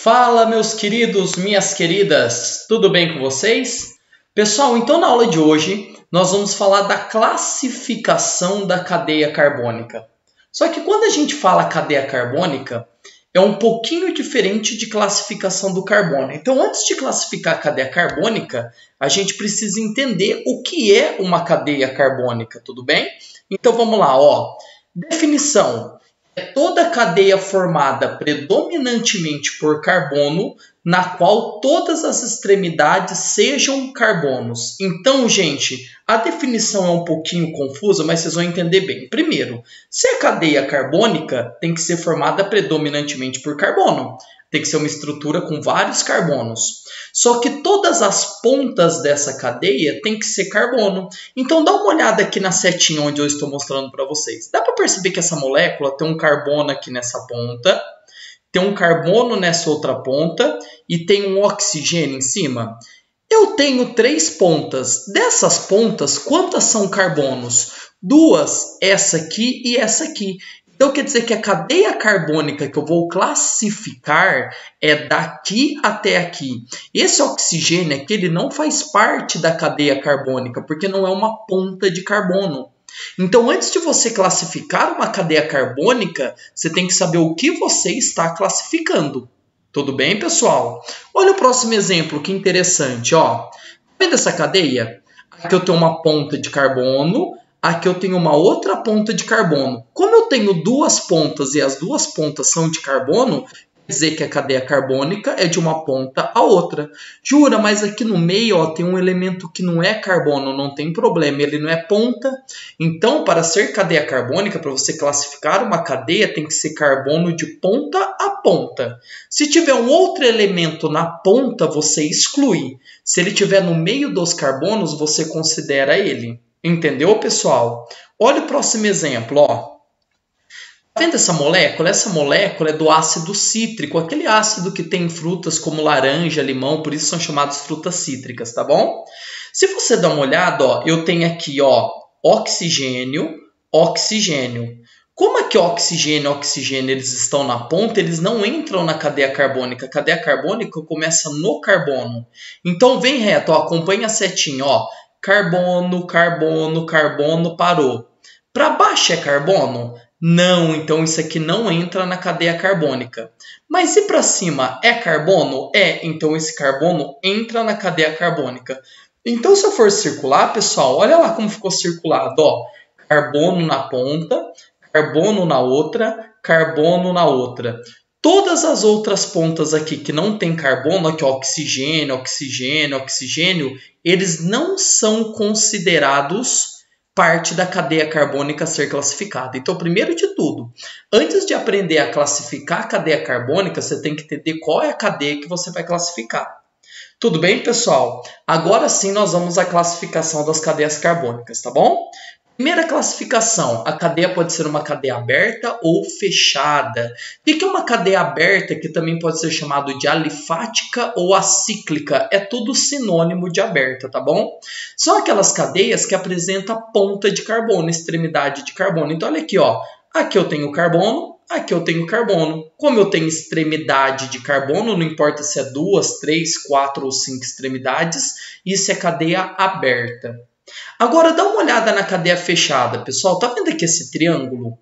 Fala, meus queridos, minhas queridas, tudo bem com vocês? Pessoal, então na aula de hoje nós vamos falar da classificação da cadeia carbônica. Só que quando a gente fala cadeia carbônica, é um pouquinho diferente de classificação do carbono. Então, antes de classificar a cadeia carbônica, a gente precisa entender o que é uma cadeia carbônica, tudo bem? Então vamos lá, ó. Definição. É toda cadeia formada predominantemente por carbono, na qual todas as extremidades sejam carbonos. Então, gente, a definição é um pouquinho confusa, mas vocês vão entender bem. Primeiro, se a cadeia carbônica tem que ser formada predominantemente por carbono. Tem que ser uma estrutura com vários carbonos. Só que todas as pontas dessa cadeia tem que ser carbono. Então dá uma olhada aqui na setinha onde eu estou mostrando para vocês. Dá para perceber que essa molécula tem um carbono aqui nessa ponta, tem um carbono nessa outra ponta e tem um oxigênio em cima. Eu tenho 3 pontas. Dessas pontas, quantas são carbonos? 2, essa aqui e essa aqui. Então, quer dizer que a cadeia carbônica que eu vou classificar é daqui até aqui. Esse oxigênio aqui, ele não faz parte da cadeia carbônica, porque não é uma ponta de carbono. Então, antes de você classificar uma cadeia carbônica, você tem que saber o que você está classificando. Tudo bem, pessoal? Olha o próximo exemplo, que interessante. Ó. Vendo essa cadeia? Aqui eu tenho uma ponta de carbono. Aqui eu tenho uma outra ponta de carbono. Como eu tenho 2 pontas e as 2 pontas são de carbono, quer dizer que a cadeia carbônica é de uma ponta a outra. Jura, mas aqui no meio ó, tem um elemento que não é carbono, não tem problema, ele não é ponta. Então, para ser cadeia carbônica, para você classificar uma cadeia, tem que ser carbono de ponta a ponta. Se tiver um outro elemento na ponta, você exclui. Se ele estiver no meio dos carbonos, você considera ele. Entendeu, pessoal? Olha o próximo exemplo, ó. Tá vendo essa molécula? Essa molécula é do ácido cítrico, aquele ácido que tem em frutas como laranja, limão, por isso são chamadas frutas cítricas, tá bom? Se você dá uma olhada, ó, eu tenho aqui, ó, oxigênio, oxigênio. Como é que oxigênio e oxigênio eles estão na ponta, eles não entram na cadeia carbônica. A cadeia carbônica começa no carbono. Então, vem reto, ó, acompanha a setinha, ó. Carbono, carbono, carbono, parou. Para baixo é carbono? Não, então isso aqui não entra na cadeia carbônica. Mas e para cima é carbono? É, então esse carbono entra na cadeia carbônica. Então se eu for circular, pessoal, olha lá como ficou circulado. Ó. Carbono na ponta, carbono na outra, carbono na outra. Todas as outras pontas aqui que não tem carbono, aqui ó, oxigênio, oxigênio, oxigênio, eles não são considerados parte da cadeia carbônica a ser classificada. Então, primeiro de tudo, antes de aprender a classificar a cadeia carbônica, você tem que entender qual é a cadeia que você vai classificar. Tudo bem, pessoal? Agora sim nós vamos à classificação das cadeias carbônicas, tá bom? Primeira classificação, a cadeia pode ser uma cadeia aberta ou fechada. O que é uma cadeia aberta, que também pode ser chamado de alifática ou acíclica? É tudo sinônimo de aberta, tá bom? São aquelas cadeias que apresentam ponta de carbono, extremidade de carbono. Então, olha aqui, ó. Aqui eu tenho carbono, aqui eu tenho carbono. Como eu tenho extremidade de carbono, não importa se é 2, 3, 4 ou 5 extremidades, isso é cadeia aberta. Agora, dá uma olhada na cadeia fechada, pessoal. Tá vendo aqui esse triângulo?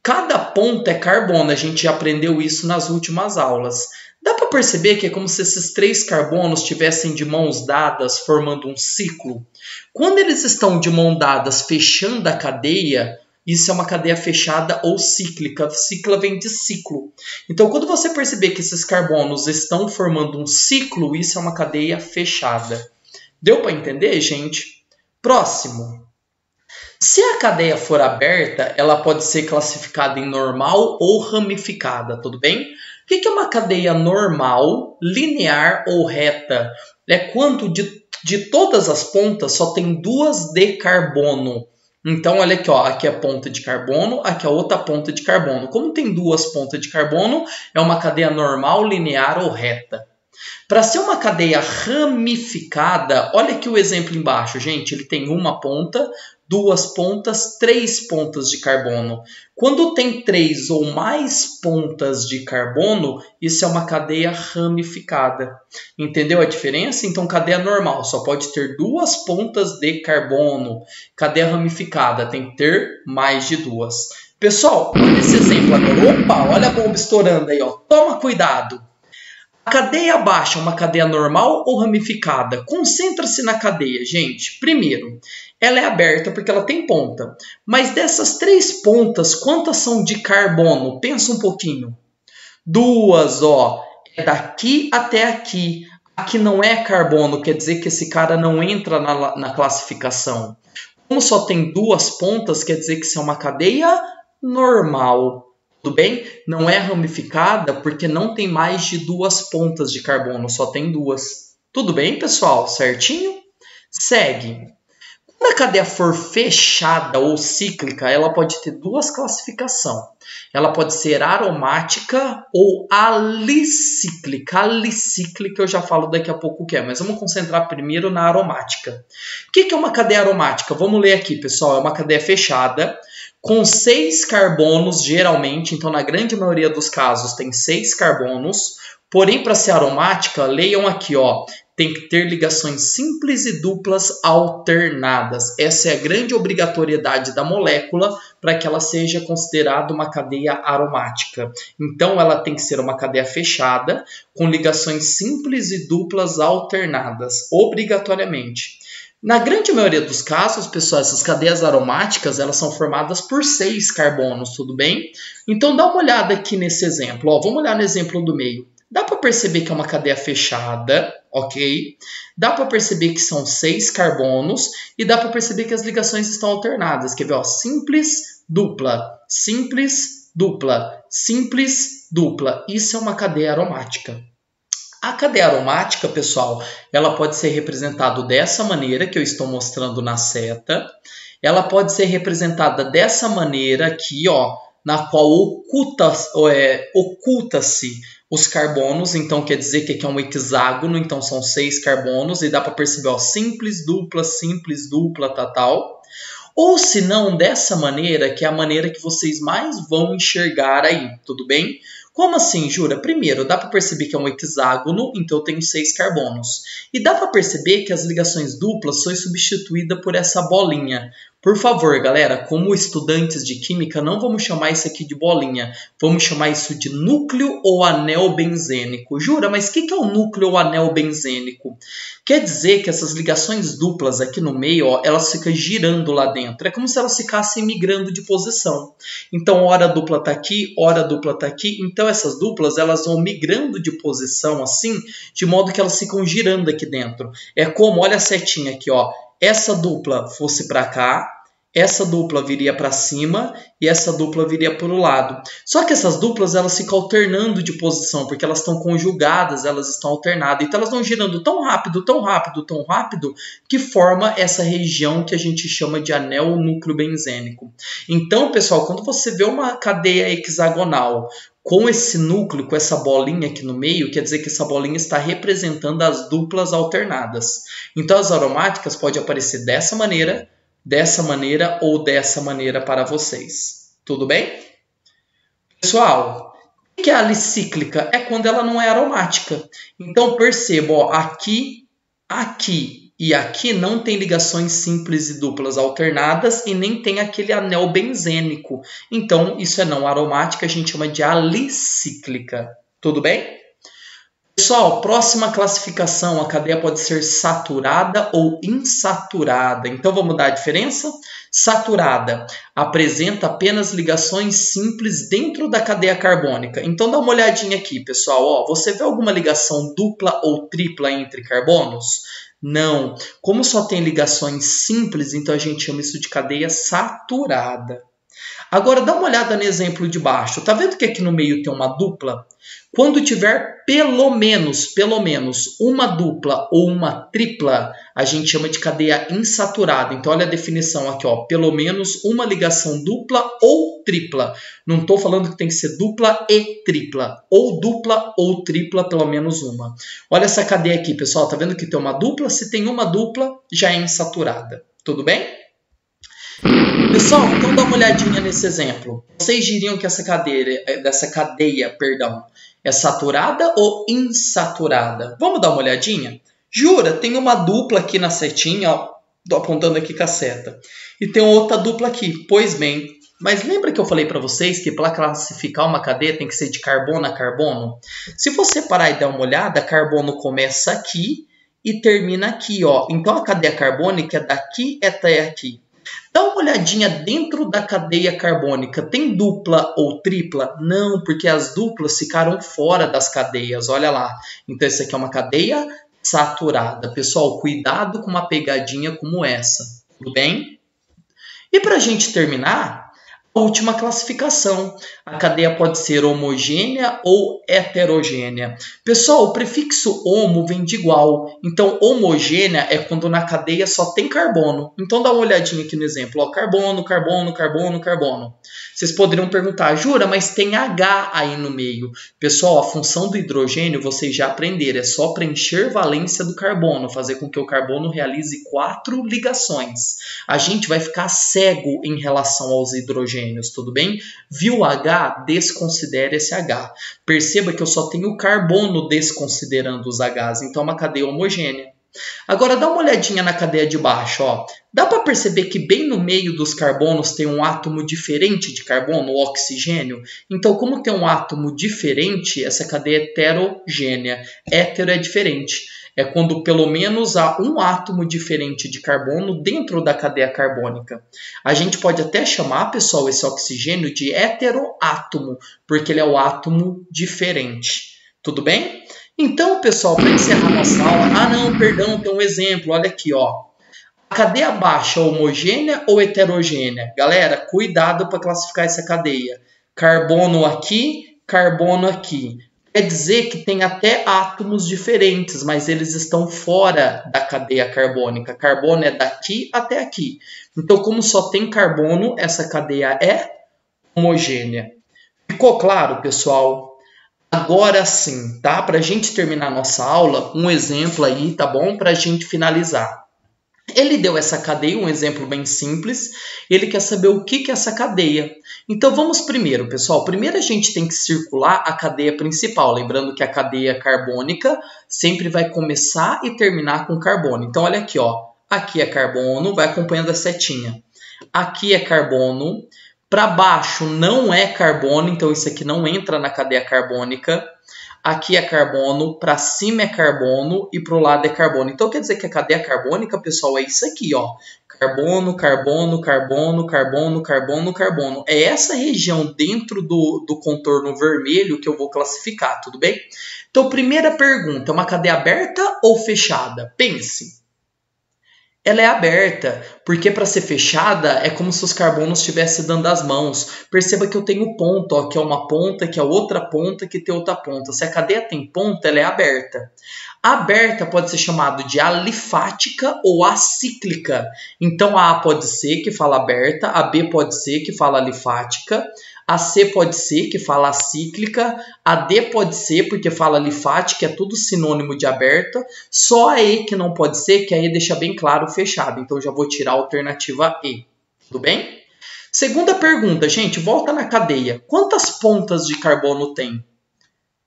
Cada ponta é carbono, a gente já aprendeu isso nas últimas aulas. Dá para perceber que é como se esses 3 carbonos estivessem de mãos dadas, formando um ciclo? Quando eles estão de mãos dadas, fechando a cadeia, isso é uma cadeia fechada ou cíclica. Cicla vem de ciclo. Então, quando você perceber que esses carbonos estão formando um ciclo, isso é uma cadeia fechada. Deu para entender, gente? Próximo. Se a cadeia for aberta, ela pode ser classificada em normal ou ramificada, tudo bem? O que é uma cadeia normal, linear ou reta? É quando de todas as pontas só tem 2 de carbono. Então, olha aqui, ó, aqui é a ponta de carbono, aqui é a outra ponta de carbono. Como tem 2 pontas de carbono, é uma cadeia normal, linear ou reta. Para ser uma cadeia ramificada, olha aqui o exemplo embaixo, gente. Ele tem uma ponta, 2 pontas, 3 pontas de carbono. Quando tem 3 ou mais pontas de carbono, isso é uma cadeia ramificada. Entendeu a diferença? Então, cadeia normal só pode ter 2 pontas de carbono. Cadeia ramificada tem que ter mais de 2. Pessoal, olha esse exemplo agora. Opa, olha a bomba estourando aí, ó. Toma cuidado. A cadeia baixa é uma cadeia normal ou ramificada? Concentra-se na cadeia, gente. Primeiro, ela é aberta porque ela tem ponta. Mas dessas 3 pontas, quantas são de carbono? Pensa um pouquinho. 2, ó. É daqui até aqui. Aqui não é carbono, quer dizer que esse cara não entra na classificação. Como só tem 2 pontas, quer dizer que isso é uma cadeia normal. Tudo bem? Não é ramificada porque não tem mais de 2 pontas de carbono, só tem 2. Tudo bem, pessoal? Certinho? Segue. Quando a cadeia for fechada ou cíclica, ela pode ter 2 classificações. Ela pode ser aromática ou alicíclica. Alicíclica eu já falo daqui a pouco o que é, mas vamos concentrar primeiro na aromática. O que é uma cadeia aromática? Vamos ler aqui, pessoal. É uma cadeia fechada com 6 carbonos, geralmente. Então, na grande maioria dos casos, tem 6 carbonos. Porém, para ser aromática, leiam aqui, ó. Tem que ter ligações simples e duplas alternadas. Essa é a grande obrigatoriedade da molécula para que ela seja considerada uma cadeia aromática. Então, ela tem que ser uma cadeia fechada com ligações simples e duplas alternadas, obrigatoriamente. Na grande maioria dos casos, pessoal, essas cadeias aromáticas elas são formadas por 6 carbonos, tudo bem? Então, dá uma olhada aqui nesse exemplo. Ó, vamos olhar no exemplo do meio. Dá para perceber que é uma cadeia fechada, ok? Dá para perceber que são 6 carbonos e dá para perceber que as ligações estão alternadas. Quer ver? Ó, simples, dupla, simples, dupla, simples, dupla. Isso é uma cadeia aromática. A cadeia aromática, pessoal, ela pode ser representada dessa maneira que eu estou mostrando na seta. Ela pode ser representada dessa maneira aqui, ó, na qual oculta-se os carbonos, então quer dizer que aqui é um hexágono, então são 6 carbonos, e dá para perceber, ó, simples, dupla, tal. Ou se não, dessa maneira, que é a maneira que vocês mais vão enxergar aí, tudo bem? Como assim, Jura? Primeiro, dá para perceber que é um hexágono, então eu tenho 6 carbonos. E dá para perceber que as ligações duplas são substituídas por essa bolinha. Por favor, galera, como estudantes de química, não vamos chamar isso aqui de bolinha. Vamos chamar isso de núcleo ou anel benzênico. Jura, mas o que é o núcleo ou anel benzênico? Quer dizer que essas ligações duplas aqui no meio, ó, elas ficam girando lá dentro. É como se elas ficassem migrando de posição. Então, hora a dupla está aqui, hora a dupla está aqui. Então, essas duplas elas vão migrando de posição assim, de modo que elas ficam girando aqui dentro. É como, olha a setinha aqui, ó. Essa dupla fosse para cá, essa dupla viria para cima e essa dupla viria para o lado. Só que essas duplas elas ficam alternando de posição, porque elas estão conjugadas, elas estão alternadas. Então elas vão girando tão rápido, que forma essa região que a gente chama de anel núcleo benzênico. Então, pessoal, quando você vê uma cadeia hexagonal com esse núcleo, com essa bolinha aqui no meio, quer dizer que essa bolinha está representando as duplas alternadas. Então as aromáticas podem aparecer dessa maneira ou dessa maneira para vocês. Tudo bem? Pessoal, o que é alicíclica? É quando ela não é aromática. Então perceba, ó, aqui e aqui não tem ligações simples e duplas alternadas e nem tem aquele anel benzênico. Então isso é não aromática, a gente chama de alicíclica. Tudo bem? Pessoal, próxima classificação, a cadeia pode ser saturada ou insaturada. Então, vamos dar a diferença? Saturada apresenta apenas ligações simples dentro da cadeia carbônica. Então, dá uma olhadinha aqui, pessoal. Ó, você vê alguma ligação dupla ou tripla entre carbonos? Não. Como só tem ligações simples, então a gente chama isso de cadeia saturada. Agora, dá uma olhada no exemplo de baixo. Tá vendo que aqui no meio tem uma dupla? Quando tiver pelo menos uma dupla ou uma tripla, a gente chama de cadeia insaturada. Então, olha a definição aqui, ó. Pelo menos uma ligação dupla ou tripla. Não estou falando que tem que ser dupla e tripla. Ou dupla ou tripla, pelo menos uma. Olha essa cadeia aqui, pessoal. Tá vendo que tem uma dupla? Se tem uma dupla, já é insaturada. Tudo bem? Pessoal, então dá uma olhadinha nesse exemplo. Vocês diriam que essa cadeia, é saturada ou insaturada? Vamos dar uma olhadinha? Jura, tem uma dupla aqui na setinha, ó, tô apontando aqui com a seta. E tem outra dupla aqui. Pois bem, mas lembra que eu falei para vocês que para classificar uma cadeia tem que ser de carbono a carbono? Se você parar e dar uma olhada, carbono começa aqui e termina aqui, ó. Então a cadeia carbônica é daqui até aqui. Dá uma olhadinha dentro da cadeia carbônica. Tem dupla ou tripla? Não, porque as duplas ficaram fora das cadeias. Olha lá. Então, isso aqui é uma cadeia saturada. Pessoal, cuidado com uma pegadinha como essa. Tudo bem? E para a gente terminar, a última classificação. A cadeia pode ser homogênea ou heterogênea. Pessoal, o prefixo homo vem de igual. Então, homogênea é quando na cadeia só tem carbono. Então, dá uma olhadinha aqui no exemplo. Ó, carbono, carbono, carbono, carbono. Vocês poderiam perguntar, Jura, mas tem H aí no meio. Pessoal, a função do hidrogênio vocês já aprenderam. É só preencher valência do carbono. Fazer com que o carbono realize 4 ligações. A gente vai ficar cego em relação aos hidrogênios, tudo bem? Viu H? Desconsidere esse H. Perceba que eu só tenho carbono desconsiderando os Hs, então é uma cadeia homogênea. Agora dá uma olhadinha na cadeia de baixo, ó. Dá para perceber que bem no meio dos carbonos tem um átomo diferente de carbono, o oxigênio? Então, como tem um átomo diferente, essa cadeia é heterogênea. Hétero é diferente. É quando pelo menos há um átomo diferente de carbono dentro da cadeia carbônica. A gente pode até chamar, pessoal, esse oxigênio de heteroátomo, porque ele é o átomo diferente. Tudo bem? Então, pessoal, para encerrar nossa aula... não, perdão, tem um exemplo. Olha aqui, ó. A cadeia baixa é homogênea ou heterogênea? Galera, cuidado para classificar essa cadeia. Carbono aqui, carbono aqui. Quer dizer que tem até átomos diferentes, mas eles estão fora da cadeia carbônica. Carbono é daqui até aqui. Então, como só tem carbono, essa cadeia é homogênea. Ficou claro, pessoal? Agora sim, tá? Para a gente terminar nossa aula, um exemplo aí, tá bom? Para a gente finalizar. Ele deu essa cadeia, um exemplo bem simples. Ele quer saber o que é essa cadeia. Então vamos primeiro, pessoal. Primeiro a gente tem que circular a cadeia principal. Lembrando que a cadeia carbônica sempre vai começar e terminar com carbono. Então olha aqui, ó. Aqui é carbono, vai acompanhando a setinha. Aqui é carbono. Para baixo não é carbono, então isso aqui não entra na cadeia carbônica. Aqui é carbono, para cima é carbono e para o lado é carbono. Então quer dizer que a cadeia carbônica, pessoal, é isso aqui, ó. Carbono, carbono, carbono, carbono, carbono, carbono. É essa região dentro do contorno vermelho que eu vou classificar, tudo bem? Então, primeira pergunta, é uma cadeia aberta ou fechada? Pense. Ela é aberta, porque para ser fechada é como se os carbonos estivessem dando as mãos. Perceba que eu tenho ponto, ó, que é uma ponta, que é outra ponta, que tem outra ponta. Se a cadeia tem ponta, ela é aberta. Aberta pode ser chamada de alifática ou acíclica. Então a A pode ser que fala aberta, a B pode ser que fala alifática, a C pode ser que fala acíclica, a D pode ser porque fala alifática, é tudo sinônimo de aberta, só a E que não pode ser, que aí deixa bem claro fechado. Então já vou tirar a alternativa E. Tudo bem? Segunda pergunta, gente, volta na cadeia. Quantas pontas de carbono tem?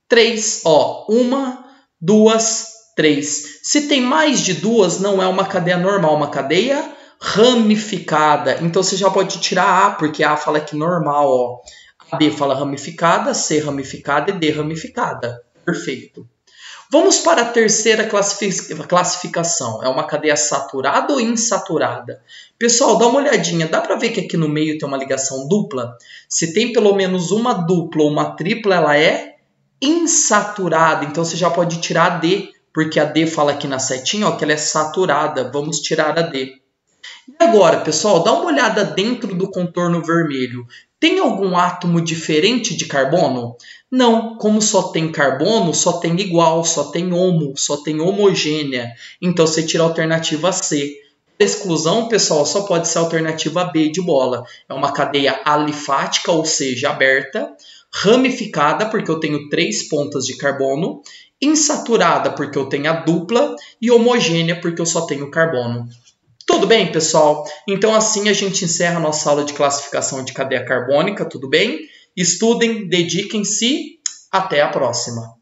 3, ó, 1, 2, 3. Se tem mais de 2, não é uma cadeia normal, uma cadeia ramificada. Então você já pode tirar A, porque A fala que normal, ó. A B fala ramificada, C ramificada e D ramificada. Perfeito. Vamos para a terceira classificação. É uma cadeia saturada ou insaturada? Pessoal, dá uma olhadinha. Dá para ver que aqui no meio tem uma ligação dupla? Se tem pelo menos uma dupla ou uma tripla, ela é insaturada. Então você já pode tirar a D, porque a D fala aqui na setinha, ó, que ela é saturada. Vamos tirar a D. E agora, pessoal, dá uma olhada dentro do contorno vermelho. Tem algum átomo diferente de carbono? Não, como só tem carbono, só tem igual, só tem homo, só tem homogênea. Então você tira a alternativa C. A exclusão, pessoal, só pode ser a alternativa B de bola. É uma cadeia alifática, ou seja, aberta, ramificada, porque eu tenho 3 pontas de carbono, insaturada, porque eu tenho a dupla, e homogênea, porque eu só tenho carbono. Tudo bem, pessoal? Então assim a gente encerra a nossa aula de classificação de cadeia carbônica, tudo bem? Estudem, dediquem-se, até a próxima!